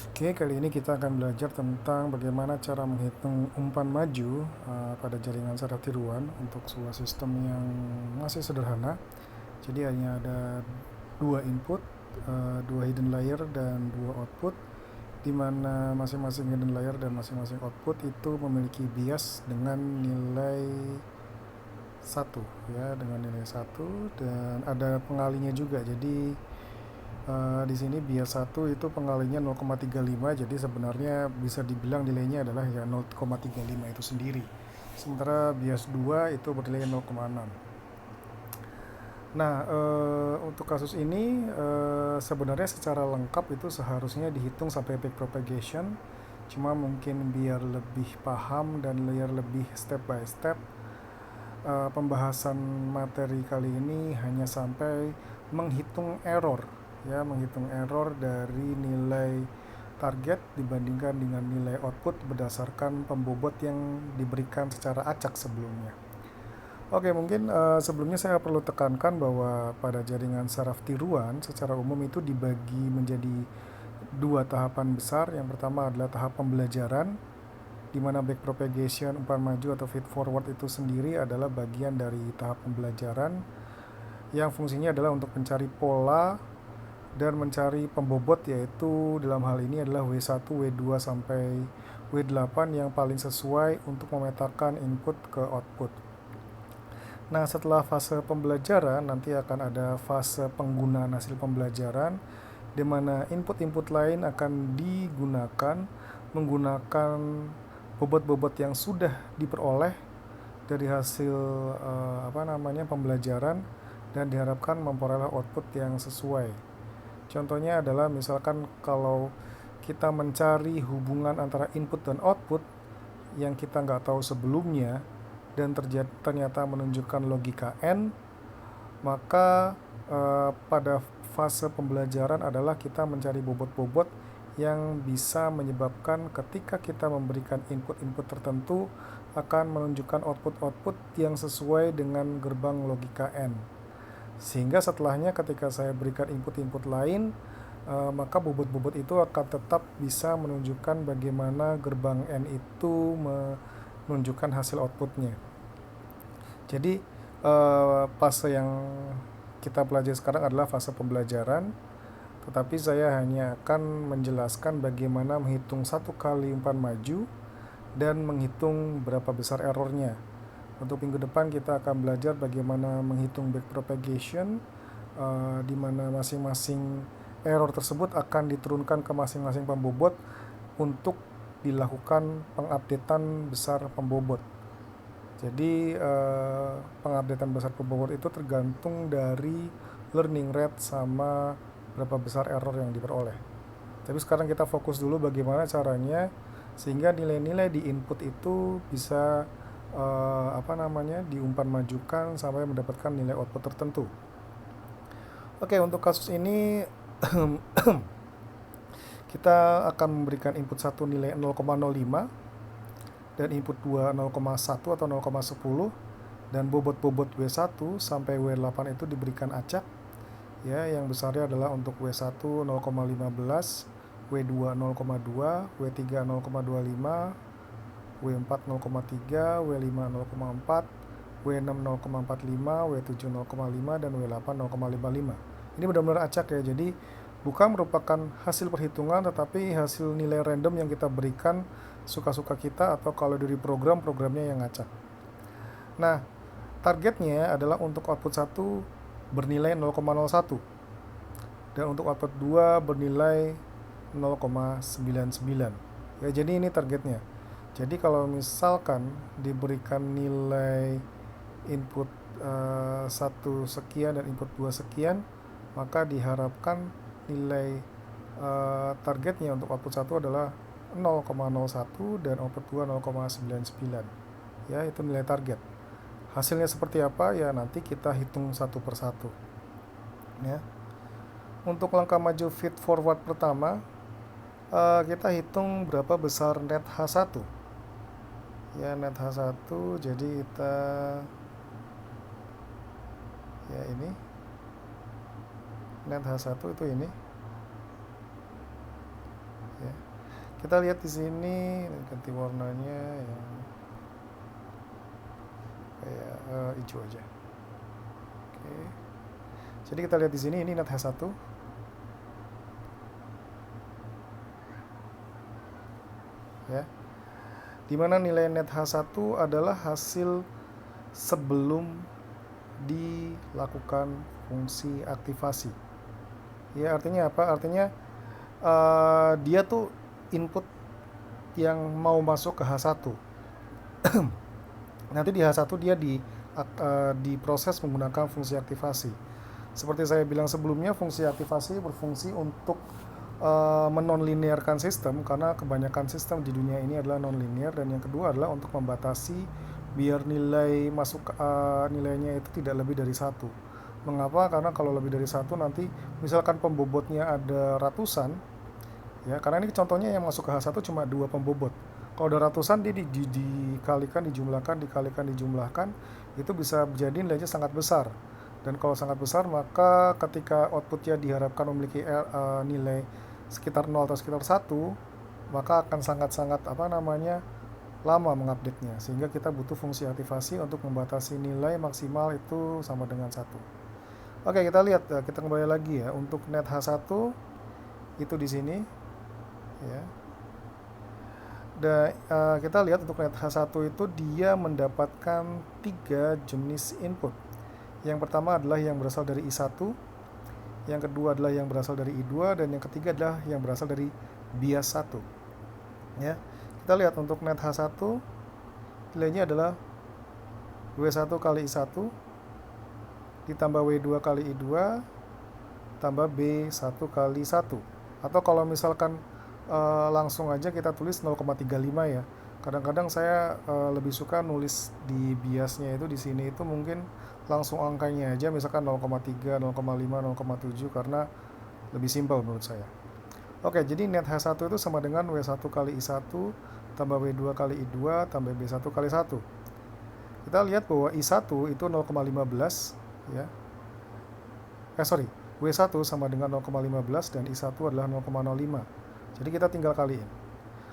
Oke, kali ini kita akan belajar tentang bagaimana cara menghitung umpan maju pada jaringan saraf tiruan untuk sebuah sistem yang masih sederhana. Jadi hanya ada dua input, dua hidden layer dan dua output, di mana masing-masing hidden layer dan masing-masing output itu memiliki bias dengan nilai satu, ya, dengan nilai satu, dan ada pengalinya juga. Jadi di sini bias 1 itu pengalinya 0,35, jadi sebenarnya bisa dibilang nilainya adalah ya 0,35 itu sendiri. Sementara bias 2 itu bernilai 0,6. Nah, untuk kasus ini sebenarnya secara lengkap itu seharusnya dihitung sampai backpropagation. Cuma mungkin biar lebih paham dan biar lebih step by step, pembahasan materi kali ini hanya sampai menghitung error, ya, menghitung error dari nilai target dibandingkan dengan nilai output berdasarkan pembobot yang diberikan secara acak sebelumnya. Oke, mungkin sebelumnya saya perlu tekankan bahwa pada jaringan saraf tiruan secara umum itu dibagi menjadi dua tahapan besar. Yang pertama adalah tahap pembelajaran, di mana backpropagation, umpan maju atau feed forward itu sendiri adalah bagian dari tahap pembelajaran yang fungsinya adalah untuk mencari pola dan mencari pembobot, yaitu dalam hal ini adalah W1, W2 sampai W8 yang paling sesuai untuk memetakan input ke output. Nah, setelah fase pembelajaran nanti akan ada fase penggunaan hasil pembelajaran, di mana input-input lain akan digunakan menggunakan bobot-bobot yang sudah diperoleh dari hasil pembelajaran, dan diharapkan memperoleh output yang sesuai. Contohnya adalah misalkan kalau kita mencari hubungan antara input dan output yang kita nggak tahu sebelumnya dan ternyata menunjukkan logika N, maka pada fase pembelajaran adalah kita mencari bobot-bobot yang bisa menyebabkan ketika kita memberikan input-input tertentu akan menunjukkan output-output yang sesuai dengan gerbang logika N. Sehingga setelahnya ketika saya berikan input-input lain, maka bobot-bobot itu akan tetap bisa menunjukkan bagaimana gerbang N itu menunjukkan hasil outputnya. Jadi fase yang kita pelajari sekarang adalah fase pembelajaran, tetapi saya hanya akan menjelaskan bagaimana menghitung satu kali umpan maju dan menghitung berapa besar errornya. Untuk minggu depan kita akan belajar bagaimana menghitung backpropagation, di mana masing-masing error tersebut akan diturunkan ke masing-masing pembobot untuk dilakukan pengupdatean besar pembobot. Jadi pengupdatean besar pembobot itu tergantung dari learning rate sama berapa besar error yang diperoleh. Tapi sekarang kita fokus dulu bagaimana caranya sehingga nilai-nilai di input itu bisa diumpan majukan sampai mendapatkan nilai output tertentu. Oke, untuk kasus ini kita akan memberikan input 1 nilai 0,05 dan input 2 0,1 atau 0,10, dan bobot-bobot W1 sampai W8 itu diberikan acak, ya, yang besarnya adalah untuk W1 0,15, W2 0,2, W3 0,25, W4 0,3, W5 0,4, W6 0,45, W7 0,5, dan W8 0,55. Ini benar-benar acak, ya, jadi bukan merupakan hasil perhitungan tetapi hasil nilai random yang kita berikan suka-suka kita, atau kalau dari programnya yang acak. Nah, targetnya adalah untuk output 1 bernilai 0,01 dan untuk output 2 bernilai 0,99. Ya, jadi ini targetnya. Jadi kalau misalkan diberikan nilai input 1 sekian dan input 2 sekian, maka diharapkan nilai targetnya untuk output 1 adalah 0,01 dan output 2 0,99. Ya, itu nilai target. Hasilnya seperti apa, ya nanti kita hitung satu persatu. Ya. Untuk langkah maju feed forward pertama, kita hitung berapa besar net H1. Ya, net H1, jadi kita, ya, ini net H1 itu ini, ya. Kita lihat di sini, ganti warnanya yang kayak hijau aja. Oke. Jadi kita lihat di sini, ini net H1 ya. Dimana nilai net H1 adalah hasil sebelum dilakukan fungsi aktivasi. Ya, artinya apa? Artinya dia tuh input yang mau masuk ke H1. Nanti di H1 dia diproses menggunakan fungsi aktivasi. Seperti saya bilang sebelumnya, fungsi aktivasi berfungsi untuk menonlinearkan sistem, karena kebanyakan sistem di dunia ini adalah nonlinear, dan yang kedua adalah untuk membatasi biar nilai masuk nilainya itu tidak lebih dari satu. Mengapa? Karena kalau lebih dari satu nanti misalkan pembobotnya ada ratusan ya, karena ini contohnya yang masuk ke H1 cuma 2 pembobot. Kalau ada ratusan dia dikalikan, dijumlahkan, itu bisa jadi nilainya sangat besar. Dan kalau sangat besar, maka ketika outputnya diharapkan memiliki nilai sekitar 0 atau sekitar 1, maka akan sangat-sangat lama mengupdate-nya, sehingga kita butuh fungsi aktivasi untuk membatasi nilai maksimal itu sama dengan 1. Oke, kita lihat, kita kembali lagi ya, untuk net H1 itu di sini ya. Dan kita lihat untuk net H1 itu dia mendapatkan 3 jenis input. Yang pertama adalah yang berasal dari I1, yang kedua adalah yang berasal dari I2, dan yang ketiga adalah yang berasal dari bias 1 ya. Kita lihat untuk net H1 nilainya adalah W1 kali I1 ditambah W2 kali I2 tambah B1 kali 1. Atau kalau misalkan langsung aja kita tulis 0,35 ya. Kadang-kadang saya lebih suka nulis di biasnya itu di sini itu mungkin langsung angkanya aja, misalkan 0,3, 0,5, 0,7, karena lebih simpel menurut saya. Oke, jadi net H1 itu sama dengan W1 kali I1 tambah W2 kali I2 tambah B1 kali 1. Kita lihat bahwa I1 itu 0,15 ya. W1 sama dengan 0,15 dan I1 adalah 0,05. Jadi kita tinggal kaliin.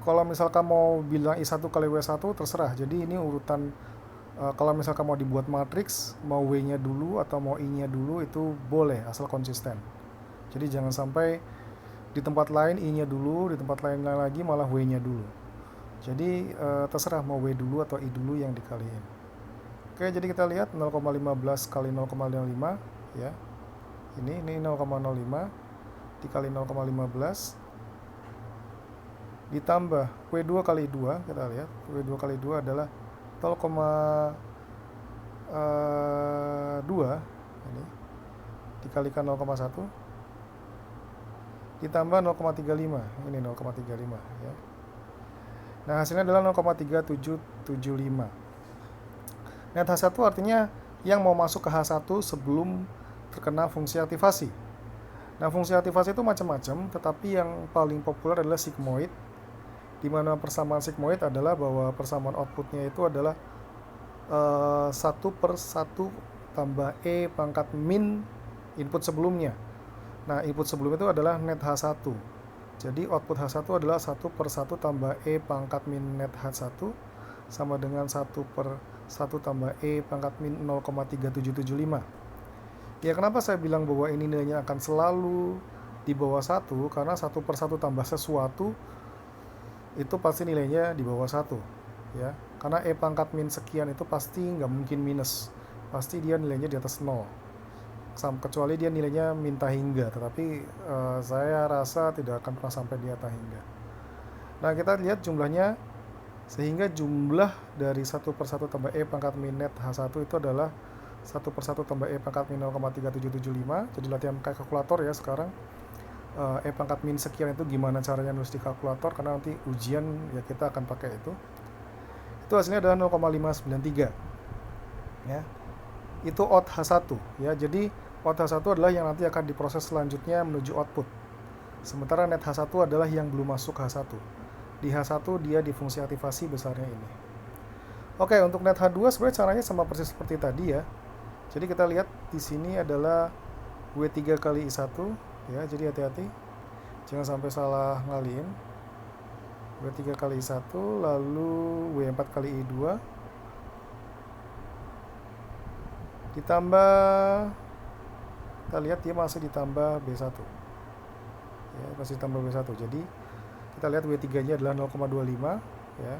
Kalau misalkan mau bilang I1 kali W1 terserah. Jadi ini urutan kalau misalkan mau dibuat matriks, mau W-nya dulu atau mau I-nya dulu itu boleh, asal konsisten. Jadi jangan sampai di tempat lain I-nya dulu, di tempat lain lagi malah W-nya dulu. Jadi terserah mau W dulu atau I dulu yang dikaliin. Oke, jadi kita lihat 0,15 kali 0,05 ya. Ini 0,05 dikali 0,15 ditambah W2 kali 2, kita lihat W2 kali 2 adalah 0,2 ini dikalikan 0,1 ditambah 0,35, ini 0,35 ya. Nah, hasilnya adalah 0,3775. Net H1 artinya yang mau masuk ke H1 sebelum terkena fungsi aktivasi. Nah, fungsi aktivasi itu macam-macam, tetapi yang paling populer adalah sigmoid, di mana persamaan sigmoid adalah bahwa persamaan outputnya itu adalah 1/1 tambah E pangkat min input sebelumnya. Nah, input sebelum itu adalah net H1. Jadi output H1 adalah 1/1 tambah E pangkat min net H1 sama dengan 1/1 tambah E pangkat min 0,3775. Ya, kenapa saya bilang bahwa ini nilainya akan selalu di bawah 1? Karena 1/1 tambah sesuatu itu pasti nilainya di bawah 1 ya. Karena E pangkat min sekian itu pasti nggak mungkin minus, pasti dia nilainya di atas 0, kecuali dia nilainya minta hingga, tetapi saya rasa tidak akan pernah sampai di atas hingga. Nah, kita lihat jumlahnya, sehingga jumlah dari 1/1 tambah E pangkat min net H1 itu adalah 1/1 tambah E pangkat min 0,3775. Jadi latihan pakai kalkulator ya sekarang. E pangkat min sekian itu gimana caranya nulis di kalkulator, karena nanti ujian ya kita akan pakai itu. Itu hasilnya adalah 0,593 ya. Itu out H1 ya. Jadi out H1 adalah yang nanti akan diproses selanjutnya menuju output. Sementara net H1 adalah yang belum masuk H1. Di H1 dia di fungsi aktivasi besarnya ini. Oke, untuk net H2 sebenarnya caranya sama persis seperti tadi ya. Jadi kita lihat di sini adalah W3 kali I1 ya. Jadi hati-hati jangan sampai salah ngaliin. W3 kali I1 lalu W4 kali I2 ditambah, kita lihat dia masih ditambah B1 ya, masih ditambah B1. Jadi kita lihat W3 nya adalah 0,25 ya,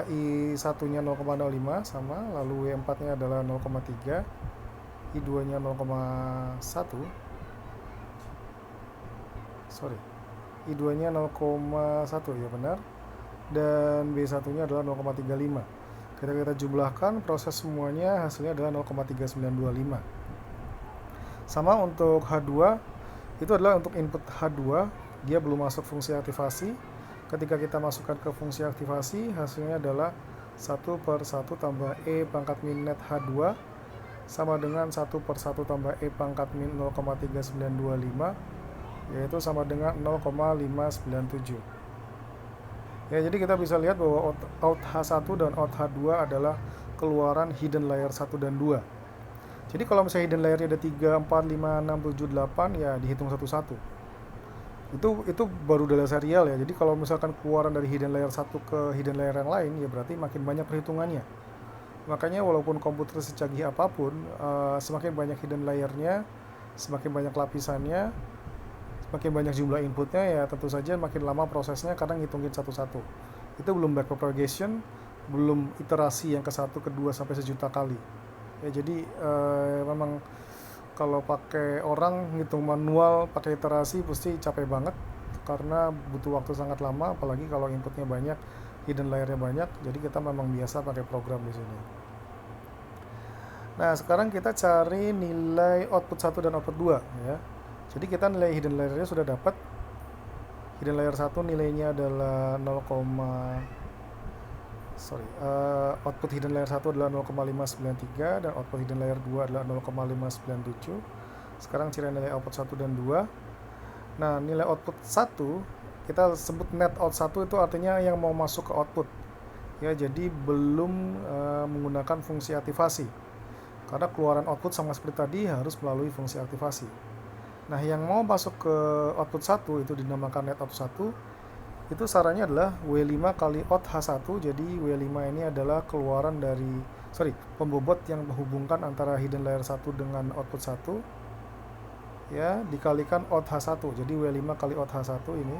I1 nya 0,05 sama, lalu W4 nya adalah 0,3, I2 nya 0,1, I2 nya 0,1 ya benar, dan B1 nya adalah 0,35. Ketika kita jumlahkan proses semuanya hasilnya adalah 0,3925. Sama untuk H2, itu adalah untuk input H2, dia belum masuk fungsi aktivasi. Ketika kita masukkan ke fungsi aktivasi, hasilnya adalah 1/1 tambah E pangkat min net H2 sama dengan 1/1 tambah E pangkat min 0,3925, yaitu sama dengan 0,597. Ya, jadi kita bisa lihat bahwa out H1 dan out H2 adalah keluaran hidden layer 1 dan 2. Jadi kalau misalnya hidden layernya ada 3, 4, 5, 6, 7, 8, ya dihitung satu-satu. Itu baru dalam serial ya. Jadi kalau misalkan keluaran dari hidden layer 1 ke hidden layer yang lain, ya berarti makin banyak perhitungannya. Makanya walaupun komputer secanggih apapun, semakin banyak hidden layernya, semakin banyak lapisannya, semakin banyak jumlah inputnya, ya tentu saja makin lama prosesnya karena ngitungin satu-satu. Itu belum backpropagation, belum iterasi yang ke-1, ke-2 sampai sejuta kali. Ya jadi memang kalau pakai orang ngitung manual pakai iterasi pasti capek banget karena butuh waktu sangat lama, apalagi kalau inputnya banyak, hidden layernya banyak. Jadi kita memang biasa pakai program di sini. Nah, sekarang kita cari nilai output 1 dan output 2 ya. Jadi kita nilai hidden layernya sudah dapat. Hidden layer 1 nilainya adalah output hidden layer 1 adalah 0,593 dan output hidden layer 2 adalah 0,597. Sekarang cari nilai output 1 dan 2. Nah, nilai output 1 kita sebut net out 1, itu artinya yang mau masuk ke output. Ya, jadi belum menggunakan fungsi aktivasi. Karena keluaran output sama seperti tadi harus melalui fungsi aktivasi. Nah, yang mau masuk ke output 1 itu dinamakan net out 1. Itu sarannya adalah W5 kali out H1. Jadi W5 ini adalah keluaran dari pembobot yang menghubungkan antara hidden layer 1 dengan output 1 ya, dikalikan out H1. Jadi W5 kali out H1 ini,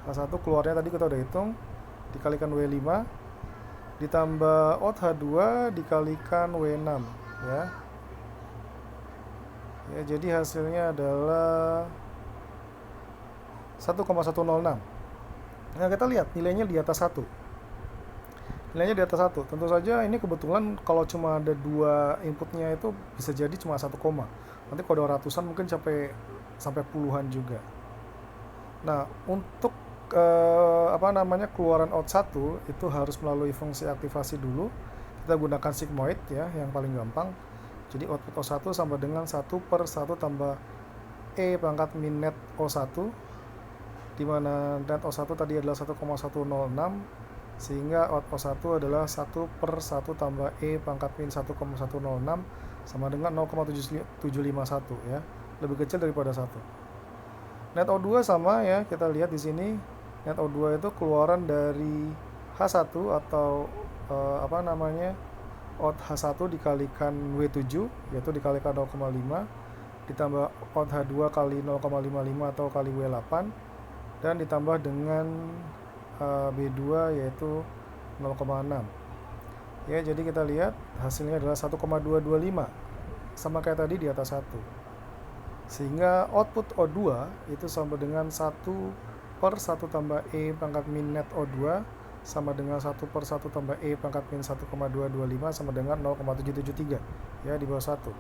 H1 keluarnya tadi kita udah hitung, dikalikan W5 ditambah out H2 dikalikan W6 ya. Ya, jadi hasilnya adalah 1,106. Nah, kita lihat nilainya di atas 1. Nilainya di atas 1. Tentu saja ini kebetulan kalau cuma ada 2 inputnya itu bisa jadi cuma 1, nanti kalau ada ratusan mungkin sampai puluhan juga. Nah, untuk keluaran out 1 itu harus melalui fungsi aktivasi dulu. Kita gunakan sigmoid ya, yang paling gampang. Jadi output O1 sama dengan 1/1 tambah E pangkat min net O1, di mana net O1 tadi adalah 1,106, sehingga out O1 adalah 1/1 tambah E pangkat min 1,106 sama dengan 0,751 ya, lebih kecil daripada 1. Net O2 sama ya, kita lihat di sini net O2 itu keluaran dari H1 atau out H1 dikalikan W7, yaitu dikalikan 0,5, ditambah out H2 kali 0,55 atau kali W8, dan ditambah dengan B2 yaitu 0,6. Ya, jadi kita lihat hasilnya adalah 1,225, sama kayak tadi di atas 1. Sehingga output O2 itu sama dengan 1/1 tambah E pangkat min net O2 sama dengan 1/1 tambah E pangkat min 1,225 sama dengan 0,773 ya, di bawah 1.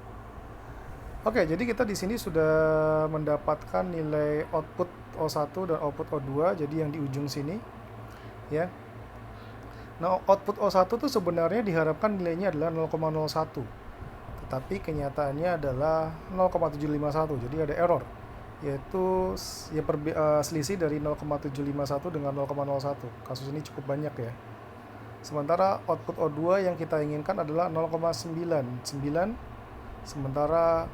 Oke, jadi kita di sini sudah mendapatkan nilai output O1 dan output O2, jadi yang di ujung sini ya. Nah, output O1 itu sebenarnya diharapkan nilainya adalah 0,01, tetapi kenyataannya adalah 0,751, jadi ada error, yaitu ya selisih dari 0,751 dengan 0,01. Kasus ini cukup banyak ya. Sementara output O2 yang kita inginkan adalah 0,99, sementara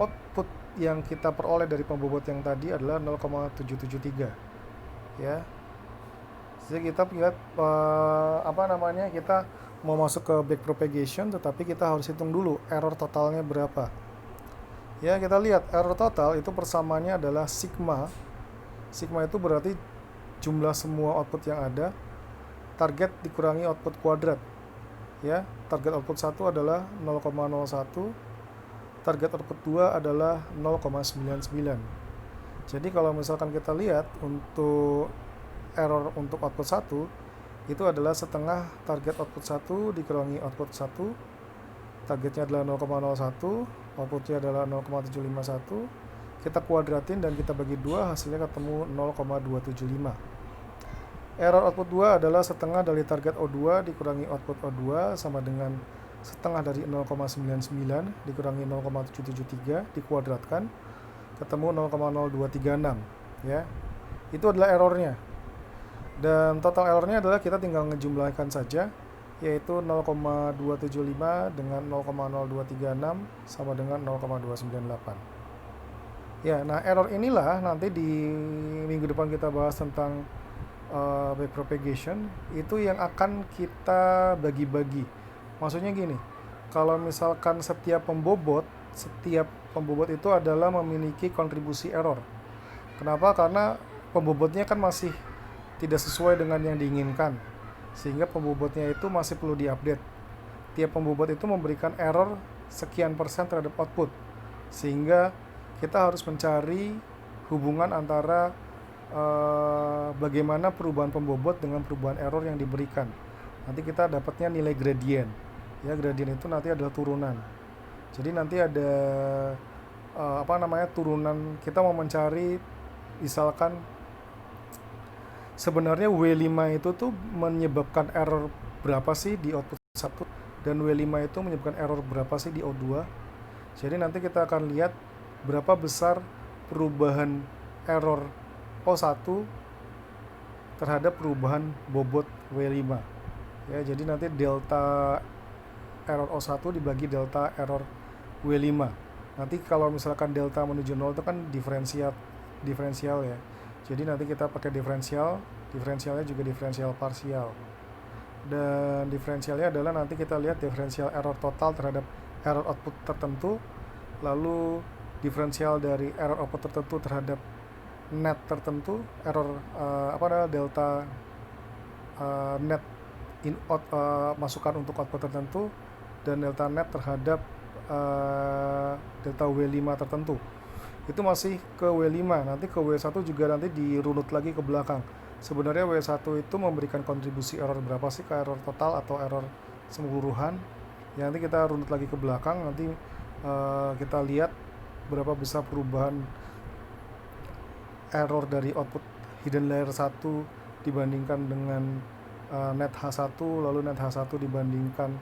output yang kita peroleh dari pembobot yang tadi adalah 0,773 ya. Jadi kita lihat kita mau masuk ke backpropagation, tetapi kita harus hitung dulu error totalnya berapa. Ya, kita lihat error total itu persamaannya adalah sigma. Sigma itu berarti jumlah semua output yang ada, target dikurangi output kuadrat. Ya, target output 1 adalah 0,01, target output 2 adalah 0,99. Jadi kalau misalkan kita lihat untuk error untuk output 1 itu adalah setengah target output 1 dikurangi output 1. Targetnya adalah 0,01, outputnya adalah 0,751. Kita kuadratin dan kita bagi 2, hasilnya ketemu 0,275. Error output 2 adalah setengah dari target O2 dikurangi output O2 sama dengan setengah dari 0,99 dikurangi 0,773 dikuadratkan ketemu 0,0236 ya. Itu adalah errornya. Dan total errornya adalah kita tinggal ngejumlahkan saja, yaitu 0,275 dengan 0,0236 sama dengan 0,298. Ya, nah error inilah nanti di minggu depan kita bahas tentang backpropagation, itu yang akan kita bagi-bagi. Maksudnya gini, kalau misalkan setiap pembobot itu adalah memiliki kontribusi error. Kenapa? Karena pembobotnya kan masih tidak sesuai dengan yang diinginkan, sehingga pembobotnya itu masih perlu diupdate. Tiap pembobot itu memberikan error sekian persen terhadap output, sehingga kita harus mencari hubungan antara bagaimana perubahan pembobot dengan perubahan error yang diberikan. Nanti kita dapatnya nilai gradien. Ya, gradien itu nanti adalah turunan. Jadi nanti ada turunan. Kita mau mencari misalkan sebenarnya W5 itu tuh menyebabkan error berapa sih di output 1 dan W5 itu menyebabkan error berapa sih di O2. Jadi nanti kita akan lihat berapa besar perubahan error O1 terhadap perubahan bobot W5. Ya, jadi nanti delta error O1 dibagi delta error W5. Nanti kalau misalkan delta menuju 0 itu kan diferensial ya. Jadi nanti kita pakai diferensialnya juga diferensial parsial. Dan diferensialnya adalah nanti kita lihat diferensial error total terhadap error output tertentu, lalu diferensial dari error output tertentu terhadap net tertentu, error delta net masukan untuk output tertentu, dan delta net terhadap delta W5 tertentu. Itu masih ke W5, nanti ke W1 juga nanti dirunut lagi ke belakang. Sebenarnya W1 itu memberikan kontribusi error berapa sih ke error total atau error keseluruhan. Ya, nanti kita runut lagi ke belakang, nanti kita lihat berapa besar perubahan error dari output hidden layer 1 dibandingkan dengan net H1, lalu net H1 dibandingkan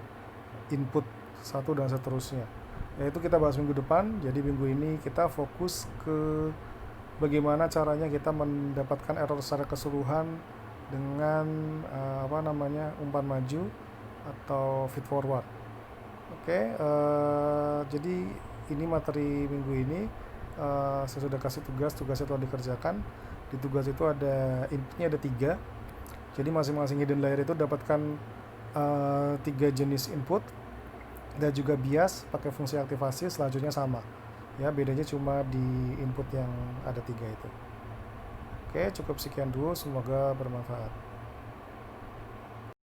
input 1 dan seterusnya. Yaitu kita bahas minggu depan. Jadi minggu ini kita fokus ke bagaimana caranya kita mendapatkan error secara keseluruhan dengan umpan maju atau feed forward. Oke, jadi ini materi minggu ini. Saya sudah kasih tugasnya telah dikerjakan. Di tugas itu ada inputnya ada 3. Jadi masing-masing hidden layer itu dapatkan 3 jenis input dan juga bias pakai fungsi aktivasi, selanjutnya sama. Ya, bedanya cuma di input yang ada 3 itu. Oke, cukup sekian dulu, semoga bermanfaat.